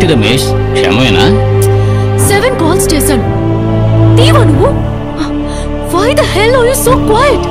ఏంటి రమేష్, క్షమేనా? 7 calls చేశాను. తీవా నువ్వు? Why the hell are you so quiet?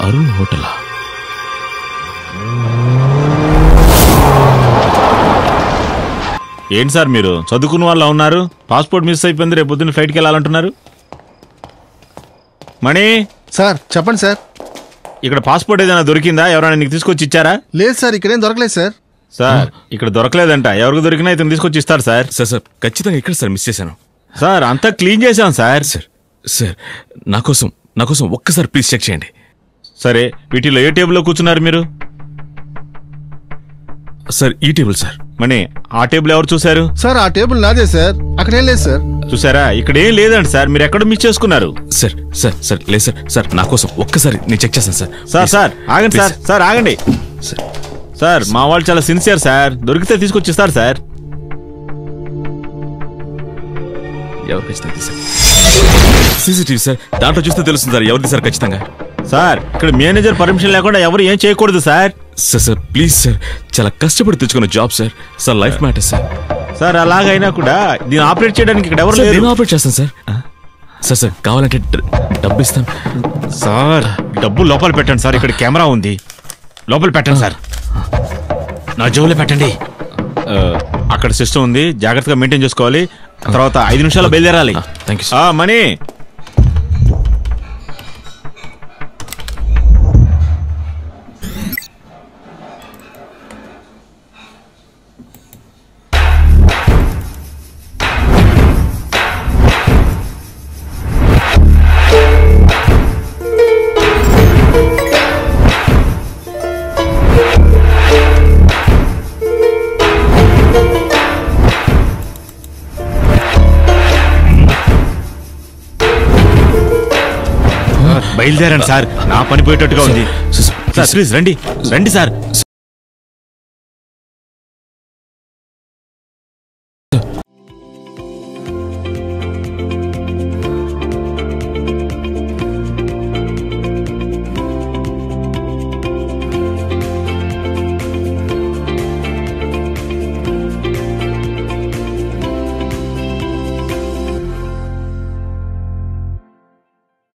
Arun హోటలా? ఏంటి సార్ మీరు చదువుకున్న వాళ్ళ ఉన్నారు? పాస్పోర్ట్ మిస్ అయిపోయింది, రేపు పొద్దున్న ఫ్లైట్కి వెళ్ళాలంటున్నారు. మణి సార్ చెప్పండి సార్. ఇక్కడ పాస్పోర్ట్ ఏదైనా దొరికిందా? ఎవరైనా నీకు తీసుకొచ్చి ఇచ్చారా? లేదు సార్, ఇక్కడేం దొరకలేదు సార్. సార్ ఇక్కడ దొరకలేదంట. ఎవరికి దొరికినా ఇతను తీసుకొచ్చి ఇస్తారు సార్. సార్ సార్ ఖచ్చితంగా ఇక్కడ సార్ మిస్ చేశాను సార్. అంతా క్లీన్ చేశాం సార్. సార్ సార్ నా కోసం ఒక్కసారి ప్లీజ్ చెక్ చేయండి. సరే, వీటిలో ఏ టేబుల్లో కూర్చున్నారు మీరు? సార్ ఈ టేబుల్ సార్. మణి ఆ టేబుల్ ఎవరు చూశారు? సార్ ఆ టేబుల్ నాదే సార్, అక్కడేం లేదు సార్. చూసారా, ఇక్కడ ఏం లేదండి సార్. మీరు ఎక్కడ మిస్ చేసుకున్నారు? సార్ సార్ సార్ లేదు సార్. సార్ నా కోసం ఒక్కసారి నేను చెక్ చేస్తాను సార్. సార్ సార్ ఆగండి సార్. సార్ ఆగండి సార్. మా వాళ్ళు చాలా సిన్సియర్ సార్. దొరికితే తీసుకొచ్చి ఇస్తారు సార్. ఎవరు ఖచ్చితంగా సార్? సీసీటీవీ సార్, దాంట్లో చూస్తే తెలుస్తుంది సార్ ఎవరిది సార్ ఖచ్చితంగా. సార్ ఇక్కడ మేనేజర్ పర్మిషన్ లేకుండా ఎవరు ఏం చేయకూడదు sir. Sir sir please sir, చాలా కష్టపడి తెచ్చుకున్న job sir. Sir life matter sir. Sir అలాగైనా కూడా దీన్ని ఆపరేట్ చేయడానికి ఇక్కడ ఎవరు లేరు. నేను ఆపరేట్ చేస్తాను సార్. సార్ సార్ కావాలంటే డబ్బు ఇస్తాను సార్. డబ్బు లోపల పెట్టండి సార్. ఇక్కడ కెమెరా ఉంది, లోపల పెట్టండి సార్. నా జోబులో పెట్టండి. అక్కడ సిస్టమ్ ఉంది, జాగ్రత్తగా మెయింటైన్ చేసుకోవాలి. తర్వాత 5 నిమిషాలు బయలుదేరాలి. Thank you sir. మనీ బయలుదేరండి సార్. నా పని పోయేటట్టుగా ఉంది సార్. ప్లీజ్ రండి రండి సార్.